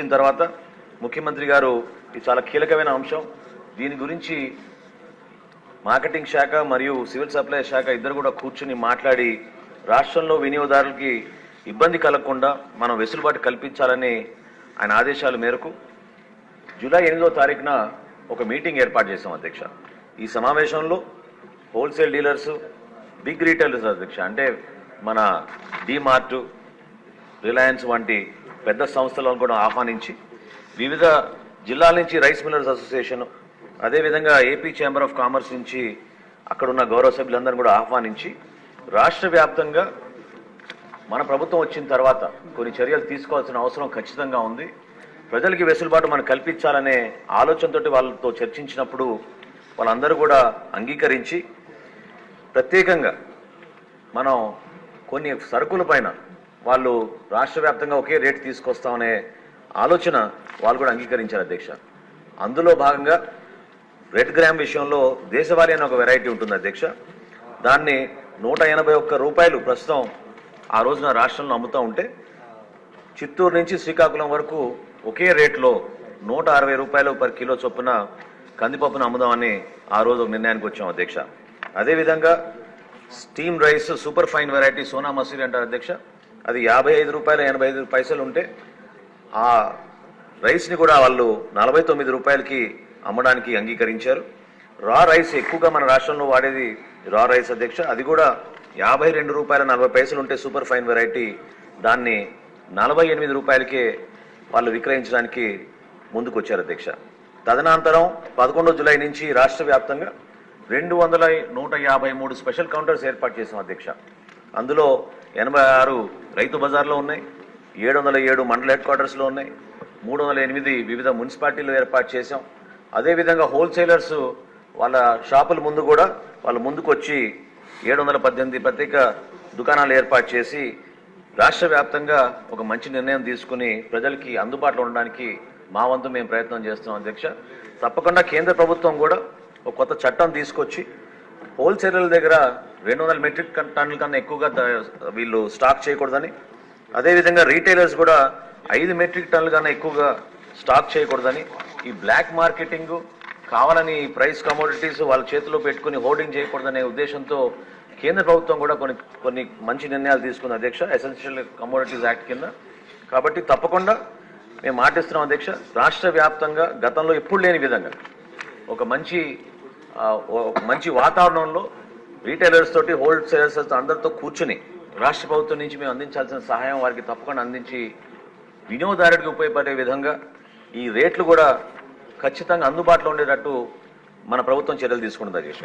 వచ్చిన తర్వాత ముఖ్యమంత్రి గారు ఇది చాలా కీలకమైన అంశం. దీని గురించి మార్కెటింగ్ శాఖ మరియు సివిల్ సప్లై శాఖ ఇద్దరు కూడా కూర్చుని మాట్లాడి రాష్ట్రంలో వినియోగదారులకి ఇబ్బంది కలగకుండా మనం వెసులుబాటు కల్పించాలని ఆయన ఆదేశాల మేరకు జూలై 8వ తారీఖున ఒక మీటింగ్ ఏర్పాటు చేశాం అధ్యక్ష. ఈ సమావేశంలో హోల్సేల్ డీలర్స్, బిగ్ రీటైలర్స్ అధ్యక్ష, అంటే మన డిమార్ట్, రిలయన్స్ వంటి పెద్ద సంస్థలను కూడా ఆహ్వానించి వివిధ జిల్లాల నుంచి రైస్ మిల్లర్స్ అసోసియేషన్, అదేవిధంగా ఏపీ ఛాంబర్ ఆఫ్ కామర్స్ నుంచి అక్కడున్న గౌరవ సభ్యులందరినీ కూడా ఆహ్వానించి రాష్ట్ర వ్యాప్తంగా మన ప్రభుత్వం వచ్చిన తర్వాత కొన్ని చర్యలు తీసుకోవాల్సిన అవసరం ఖచ్చితంగా ఉంది. ప్రజలకి వెసులుబాటు మనం కల్పించాలనే ఆలోచనతోటి వాళ్ళతో చర్చించినప్పుడు వాళ్ళందరూ కూడా అంగీకరించి ప్రత్యేకంగా మనం కొన్ని సరుకుల పైన వాళ్ళు రాష్ట్ర వ్యాప్తంగా ఒకే రేటు తీసుకొస్తామనే ఆలోచన వాళ్ళు కూడా అంగీకరించారు అధ్యక్ష. అందులో భాగంగా రెడ్ గ్రామ్ విషయంలో దేశవాళీ అనే ఒక వెరైటీ ఉంటుంది అధ్యక్ష. దాన్ని 181 రూపాయలు ప్రస్తుతం ఆ రోజున రాష్ట్రంలో అమ్ముతూ ఉంటే చిత్తూరు నుంచి శ్రీకాకుళం వరకు ఒకే రేట్లో 160 రూపాయలు పర్ కిలో చొప్పున కందిపప్పును అమ్ముదామని ఆ రోజు నిర్ణయానికి వచ్చాం అధ్యక్ష. అదేవిధంగా steam rice super fine variety Sona Masoori అంటారు అధ్యక్ష, అది 55 రూపాయలు 85 పైసలు ఉంటే ఆ రైస్ని కూడా వాళ్ళు 49 రూపాయలకి అమ్మడానికి అంగీకరించారు. రా రైస్ ఎక్కువగా మన రాష్ట్రంలో వాడేది రా రైస్ అధ్యక్ష, అది కూడా 52 రూపాయల 40 పైసలు ఉంటే సూపర్ ఫైన్ వెరైటీ దాన్ని 48 రూపాయలకే వాళ్ళు విక్రయించడానికి ముందుకు వచ్చారు అధ్యక్ష. తదనంతరం 11 జూలై నుంచి రాష్ట్ర వ్యాప్తంగా 153 స్పెషల్ కౌంటర్స్ ఏర్పాటు చేశాం అధ్యక్ష. అందులో 86 రైతు బజార్లో ఉన్నాయి, 707 మండల హెడ్ క్వార్టర్స్లో ఉన్నాయి, 308 వివిధ మున్సిపాలిటీలు ఏర్పాటు చేశాం. అదేవిధంగా హోల్సేలర్స్ వాళ్ళ షాపుల ముందు కూడా వాళ్ళు ముందుకు వచ్చి 718 ప్రత్యేక దుకాణాలు ఏర్పాటు చేసి రాష్ట్ర వ్యాప్తంగా ఒక మంచి నిర్ణయం తీసుకుని ప్రజలకి అందుబాటులో ఉండడానికి మా వంతు మేము ప్రయత్నం చేస్తున్నాం అధ్యక్ష. తప్పకుండా కేంద్ర ప్రభుత్వం కూడా ఒక కొత్త చట్టం తీసుకొచ్చి హోల్సేలర్ల దగ్గర 200 మెట్రిక్ టన్నుల కన్నా ఎక్కువగా వీళ్ళు స్టాక్ చేయకూడదని, అదేవిధంగా రీటైలర్స్ కూడా 5 మెట్రిక్ టన్నుల కన్నా ఎక్కువగా స్టాక్ చేయకూడదని, ఈ బ్లాక్ మార్కెటింగ్ కావాలని ప్రైస్ కమోడిటీస్ వాళ్ళ చేతిలో పెట్టుకుని హోర్డింగ్ చేయకూడదనే ఉద్దేశంతో కేంద్ర ప్రభుత్వం కూడా కొన్ని మంచి నిర్ణయాలు తీసుకుంది అధ్యక్ష, ఎసెన్షియల్ కమోడిటీస్ యాక్ట్ కింద. కాబట్టి తప్పకుండా మేము మాటిస్తున్నాం అధ్యక్ష, రాష్ట్ర వ్యాప్తంగా గతంలో ఎప్పుడు లేని విధంగా ఒక మంచి వాతావరణంలో రీటైలర్స్ తోటి హోల్సేలర్స్ అందరితో కూర్చుని రాష్ట్ర ప్రభుత్వం నుంచి మేము అందించాల్సిన సహాయం వారికి తప్పకుండా అందించి వినియోగదారుడికి ఉపయోగపడే విధంగా ఈ రేట్లు కూడా ఖచ్చితంగా అందుబాటులో ఉండేటట్టు మన ప్రభుత్వం చర్యలు తీసుకుంటుంది అధ్యక్ష.